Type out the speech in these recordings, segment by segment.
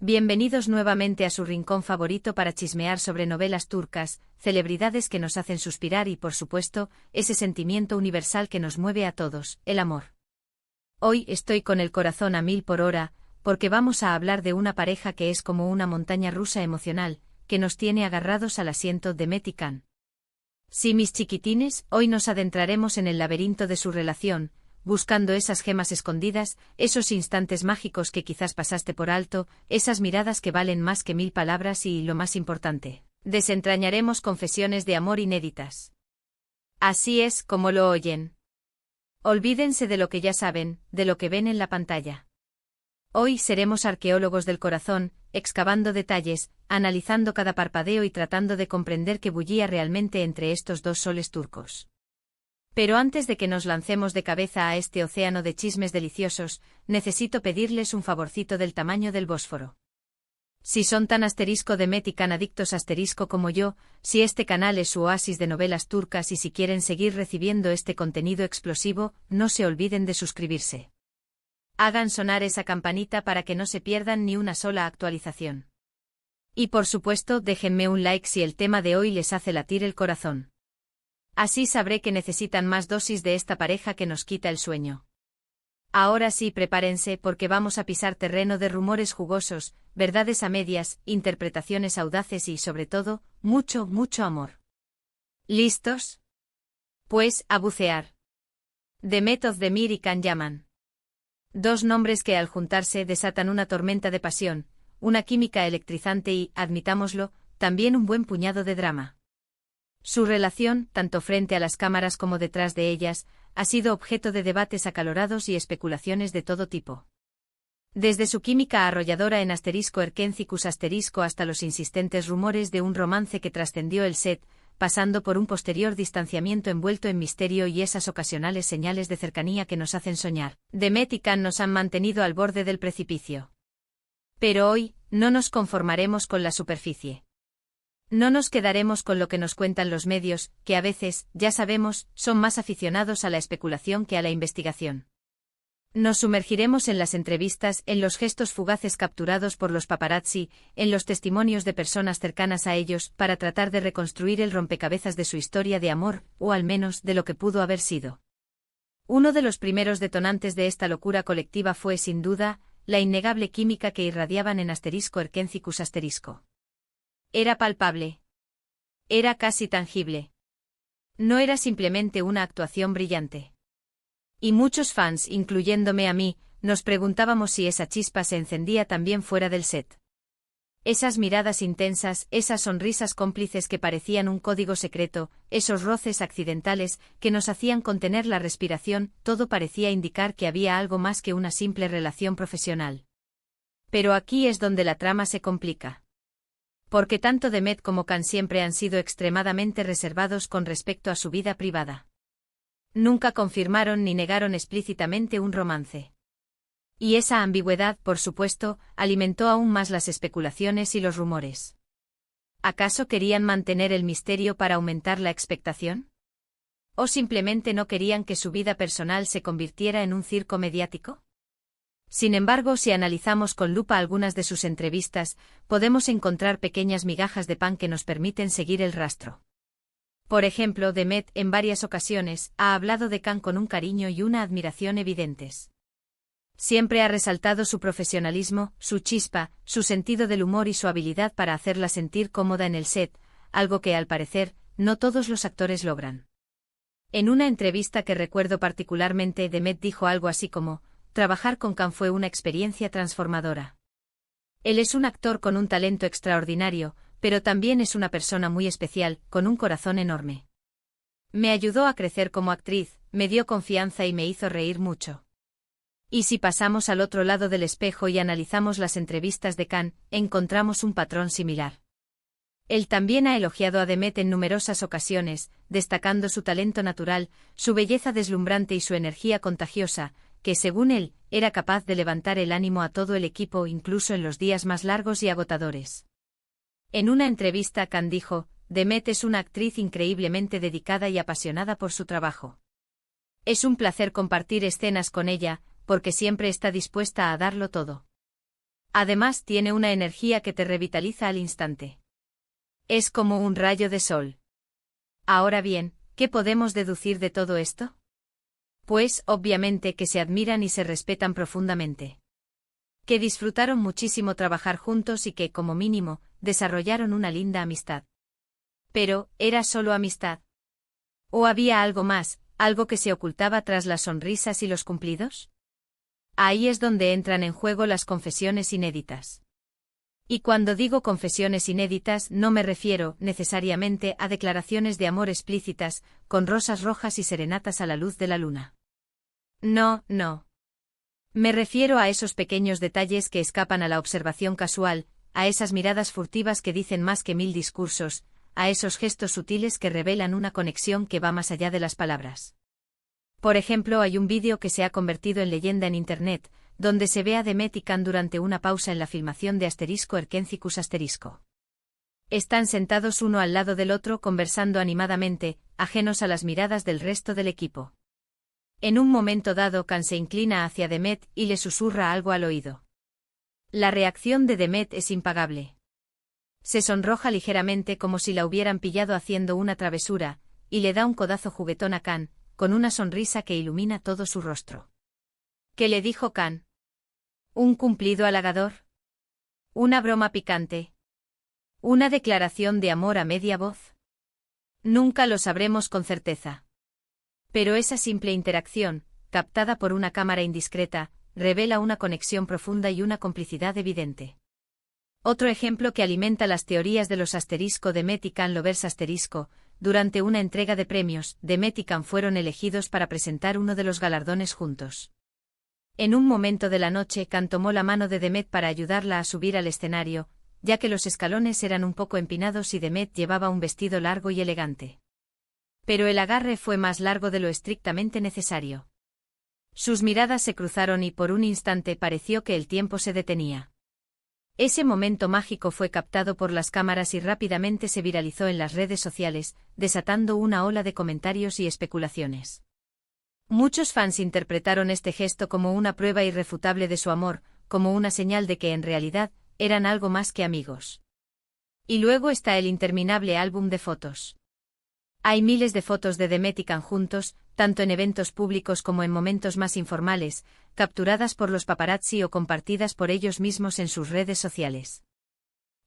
Bienvenidos nuevamente a su rincón favorito para chismear sobre novelas turcas, celebridades que nos hacen suspirar y, por supuesto, ese sentimiento universal que nos mueve a todos, el amor. Hoy estoy con el corazón a 1000 por hora, porque vamos a hablar de una pareja que es como una montaña rusa emocional, que nos tiene agarrados al asiento de Demet y Can. Sí, mis chiquitines, hoy nos adentraremos en el laberinto de su relación, buscando esas gemas escondidas, esos instantes mágicos que quizás pasaste por alto, esas miradas que valen más que 1000 palabras y, lo más importante, desentrañaremos confesiones de amor inéditas. Así es como lo oyen. Olvídense de lo que ya saben, de lo que ven en la pantalla. Hoy seremos arqueólogos del corazón, excavando detalles, analizando cada parpadeo y tratando de comprender qué bullía realmente entre estos dos soles turcos. Pero antes de que nos lancemos de cabeza a este océano de chismes deliciosos, necesito pedirles un favorcito del tamaño del Bósforo. Si son tan *Demet y Can adictos como yo, si este canal es su oasis de novelas turcas y si quieren seguir recibiendo este contenido explosivo, no se olviden de suscribirse. Hagan sonar esa campanita para que no se pierdan ni una sola actualización. Y por supuesto, déjenme un like si el tema de hoy les hace latir el corazón. Así sabré que necesitan más dosis de esta pareja que nos quita el sueño. Ahora sí, prepárense porque vamos a pisar terreno de rumores jugosos, verdades a medias, interpretaciones audaces y, sobre todo, mucho, mucho amor. ¿Listos? Pues, a bucear. Demet Özdemir y Can Yaman. Dos nombres que al juntarse desatan una tormenta de pasión, una química electrizante y, admitámoslo, también un buen puñado de drama. Su relación, tanto frente a las cámaras como detrás de ellas, ha sido objeto de debates acalorados y especulaciones de todo tipo. Desde su química arrolladora en *Erkencicus* hasta los insistentes rumores de un romance que trascendió el set, pasando por un posterior distanciamiento envuelto en misterio y esas ocasionales señales de cercanía que nos hacen soñar, Demet y Can nos han mantenido al borde del precipicio. Pero hoy, no nos conformaremos con la superficie. No nos quedaremos con lo que nos cuentan los medios, que a veces, ya sabemos, son más aficionados a la especulación que a la investigación. Nos sumergiremos en las entrevistas, en los gestos fugaces capturados por los paparazzi, en los testimonios de personas cercanas a ellos, para tratar de reconstruir el rompecabezas de su historia de amor, o al menos de lo que pudo haber sido. Uno de los primeros detonantes de esta locura colectiva fue, sin duda, la innegable química que irradiaban en *Erkencicus*. Era palpable. Era casi tangible. No era simplemente una actuación brillante. Y muchos fans, incluyéndome a mí, nos preguntábamos si esa chispa se encendía también fuera del set. Esas miradas intensas, esas sonrisas cómplices que parecían un código secreto, esos roces accidentales que nos hacían contener la respiración, todo parecía indicar que había algo más que una simple relación profesional. Pero aquí es donde la trama se complica. Porque tanto Demet como Can siempre han sido extremadamente reservados con respecto a su vida privada. Nunca confirmaron ni negaron explícitamente un romance. Y esa ambigüedad, por supuesto, alimentó aún más las especulaciones y los rumores. ¿Acaso querían mantener el misterio para aumentar la expectación? ¿O simplemente no querían que su vida personal se convirtiera en un circo mediático? Sin embargo, si analizamos con lupa algunas de sus entrevistas, podemos encontrar pequeñas migajas de pan que nos permiten seguir el rastro. Por ejemplo, Demet, en varias ocasiones, ha hablado de Can con un cariño y una admiración evidentes. Siempre ha resaltado su profesionalismo, su chispa, su sentido del humor y su habilidad para hacerla sentir cómoda en el set, algo que, al parecer, no todos los actores logran. En una entrevista que recuerdo particularmente, Demet dijo algo así como: trabajar con Can fue una experiencia transformadora. Él es un actor con un talento extraordinario, pero también es una persona muy especial, con un corazón enorme. Me ayudó a crecer como actriz, me dio confianza y me hizo reír mucho. Y si pasamos al otro lado del espejo y analizamos las entrevistas de Can, encontramos un patrón similar. Él también ha elogiado a Demet en numerosas ocasiones, destacando su talento natural, su belleza deslumbrante y su energía contagiosa, que según él, era capaz de levantar el ánimo a todo el equipo incluso en los días más largos y agotadores. En una entrevista, Can dijo: Demet es una actriz increíblemente dedicada y apasionada por su trabajo. Es un placer compartir escenas con ella, porque siempre está dispuesta a darlo todo. Además tiene una energía que te revitaliza al instante. Es como un rayo de sol. Ahora bien, ¿qué podemos deducir de todo esto? Pues, obviamente que se admiran y se respetan profundamente. Que disfrutaron muchísimo trabajar juntos y que, como mínimo, desarrollaron una linda amistad. Pero, ¿era solo amistad? ¿O había algo más, algo que se ocultaba tras las sonrisas y los cumplidos? Ahí es donde entran en juego las confesiones inéditas. Y cuando digo confesiones inéditas no me refiero, necesariamente, a declaraciones de amor explícitas, con rosas rojas y serenatas a la luz de la luna. No, no. Me refiero a esos pequeños detalles que escapan a la observación casual, a esas miradas furtivas que dicen más que 1000 discursos, a esos gestos sutiles que revelan una conexión que va más allá de las palabras. Por ejemplo, hay un vídeo que se ha convertido en leyenda en Internet, donde se ve a Demet y Can durante una pausa en la filmación de Erkencicus ***. Están sentados uno al lado del otro conversando animadamente, ajenos a las miradas del resto del equipo. En un momento dado Can se inclina hacia Demet y le susurra algo al oído. La reacción de Demet es impagable. Se sonroja ligeramente como si la hubieran pillado haciendo una travesura, y le da un codazo juguetón a Can, con una sonrisa que ilumina todo su rostro. ¿Qué le dijo Can? ¿Un cumplido halagador? ¿Una broma picante? ¿Una declaración de amor a media voz? Nunca lo sabremos con certeza. Pero esa simple interacción, captada por una cámara indiscreta, revela una conexión profunda y una complicidad evidente. Otro ejemplo que alimenta las teorías de los Demet y Can Lovers ***. Durante una entrega de premios, Demet y Can fueron elegidos para presentar uno de los galardones juntos. En un momento de la noche Can tomó la mano de Demet para ayudarla a subir al escenario, ya que los escalones eran un poco empinados y Demet llevaba un vestido largo y elegante. Pero el agarre fue más largo de lo estrictamente necesario. Sus miradas se cruzaron y por un instante pareció que el tiempo se detenía. Ese momento mágico fue captado por las cámaras y rápidamente se viralizó en las redes sociales, desatando una ola de comentarios y especulaciones. Muchos fans interpretaron este gesto como una prueba irrefutable de su amor, como una señal de que en realidad eran algo más que amigos. Y luego está el interminable álbum de fotos. Hay miles de fotos de Demet y Can juntos, tanto en eventos públicos como en momentos más informales, capturadas por los paparazzi o compartidas por ellos mismos en sus redes sociales.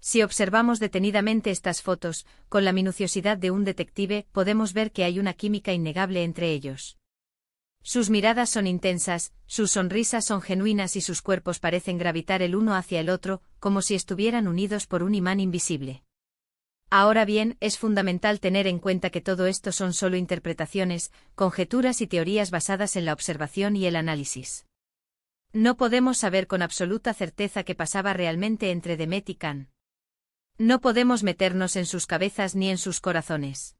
Si observamos detenidamente estas fotos, con la minuciosidad de un detective, podemos ver que hay una química innegable entre ellos. Sus miradas son intensas, sus sonrisas son genuinas y sus cuerpos parecen gravitar el uno hacia el otro, como si estuvieran unidos por un imán invisible. Ahora bien, es fundamental tener en cuenta que todo esto son solo interpretaciones, conjeturas y teorías basadas en la observación y el análisis. No podemos saber con absoluta certeza qué pasaba realmente entre Demet y Can. No podemos meternos en sus cabezas ni en sus corazones.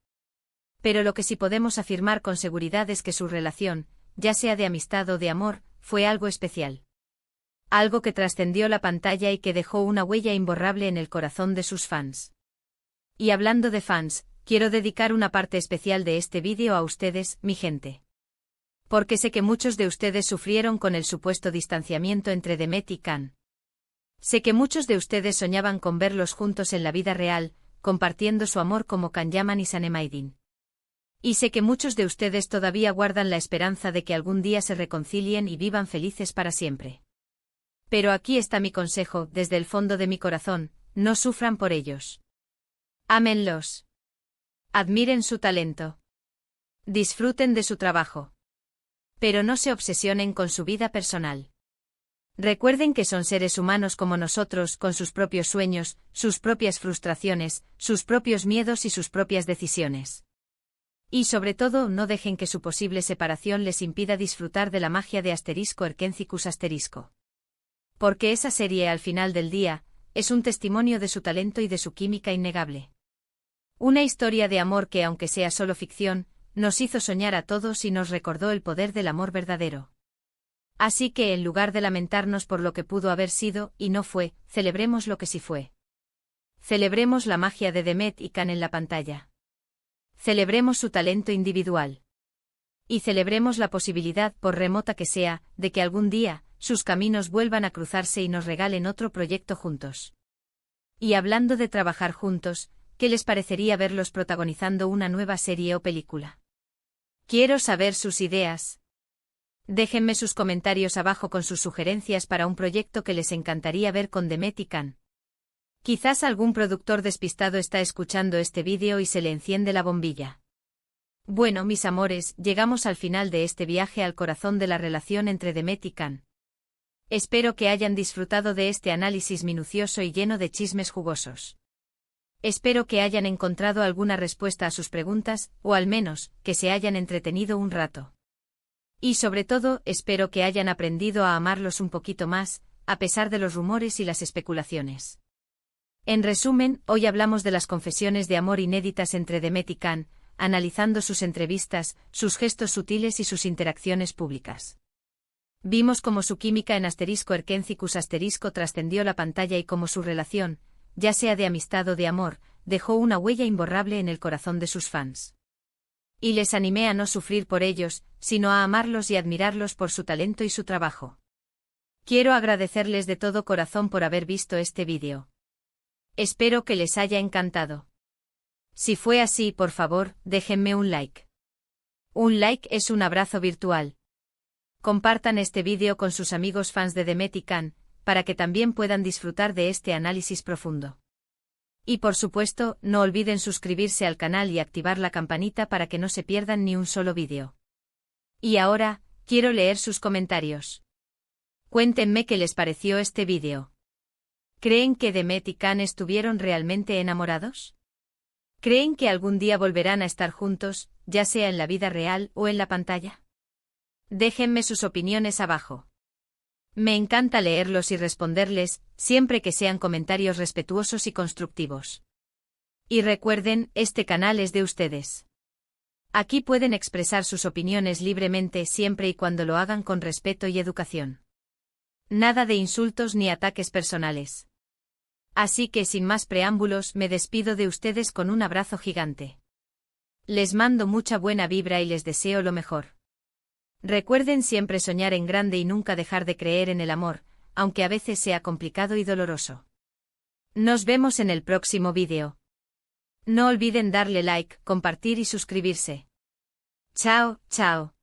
Pero lo que sí podemos afirmar con seguridad es que su relación, ya sea de amistad o de amor, fue algo especial. Algo que trascendió la pantalla y que dejó una huella imborrable en el corazón de sus fans. Y hablando de fans, quiero dedicar una parte especial de este vídeo a ustedes, mi gente. Porque sé que muchos de ustedes sufrieron con el supuesto distanciamiento entre Demet y Can. Sé que muchos de ustedes soñaban con verlos juntos en la vida real, compartiendo su amor como Can Yaman y Sanemaidin. Y sé que muchos de ustedes todavía guardan la esperanza de que algún día se reconcilien y vivan felices para siempre. Pero aquí está mi consejo, desde el fondo de mi corazón, no sufran por ellos. Ámenlos. Admiren su talento. Disfruten de su trabajo. Pero no se obsesionen con su vida personal. Recuerden que son seres humanos como nosotros, con sus propios sueños, sus propias frustraciones, sus propios miedos y sus propias decisiones. Y sobre todo, no dejen que su posible separación les impida disfrutar de la magia de Erkencicus ***. Porque esa serie, al final del día, es un testimonio de su talento y de su química innegable. Una historia de amor que, aunque sea solo ficción, nos hizo soñar a todos y nos recordó el poder del amor verdadero. Así que, en lugar de lamentarnos por lo que pudo haber sido y no fue, celebremos lo que sí fue. Celebremos la magia de Demet y Can en la pantalla. Celebremos su talento individual. Y celebremos la posibilidad, por remota que sea, de que algún día, sus caminos vuelvan a cruzarse y nos regalen otro proyecto juntos. Y hablando de trabajar juntos, ¿qué les parecería verlos protagonizando una nueva serie o película? Quiero saber sus ideas. Déjenme sus comentarios abajo con sus sugerencias para un proyecto que les encantaría ver con Demet y Can. Quizás algún productor despistado está escuchando este vídeo y se le enciende la bombilla. Bueno, mis amores, llegamos al final de este viaje al corazón de la relación entre Demet y Can. Espero que hayan disfrutado de este análisis minucioso y lleno de chismes jugosos. Espero que hayan encontrado alguna respuesta a sus preguntas, o al menos, que se hayan entretenido un rato. Y sobre todo, espero que hayan aprendido a amarlos un poquito más, a pesar de los rumores y las especulaciones. En resumen, hoy hablamos de las confesiones de amor inéditas entre Demet y Can, analizando sus entrevistas, sus gestos sutiles y sus interacciones públicas. Vimos cómo su química en *Erkencicus* trascendió la pantalla y cómo su relación, ya sea de amistad o de amor, dejó una huella imborrable en el corazón de sus fans. Y les animé a no sufrir por ellos, sino a amarlos y admirarlos por su talento y su trabajo. Quiero agradecerles de todo corazón por haber visto este vídeo. Espero que les haya encantado. Si fue así, por favor, déjenme un like. Un like es un abrazo virtual. Compartan este vídeo con sus amigos fans de Demet y Can, para que también puedan disfrutar de este análisis profundo. Y por supuesto, no olviden suscribirse al canal y activar la campanita para que no se pierdan ni un solo vídeo. Y ahora, quiero leer sus comentarios. Cuéntenme qué les pareció este vídeo. ¿Creen que Demet y Can estuvieron realmente enamorados? ¿Creen que algún día volverán a estar juntos, ya sea en la vida real o en la pantalla? Déjenme sus opiniones abajo. Me encanta leerlos y responderles, siempre que sean comentarios respetuosos y constructivos. Y recuerden, este canal es de ustedes. Aquí pueden expresar sus opiniones libremente siempre y cuando lo hagan con respeto y educación. Nada de insultos ni ataques personales. Así que sin más preámbulos me despido de ustedes con un abrazo gigante. Les mando mucha buena vibra y les deseo lo mejor. Recuerden siempre soñar en grande y nunca dejar de creer en el amor, aunque a veces sea complicado y doloroso. Nos vemos en el próximo vídeo. No olviden darle like, compartir y suscribirse. Chao, chao.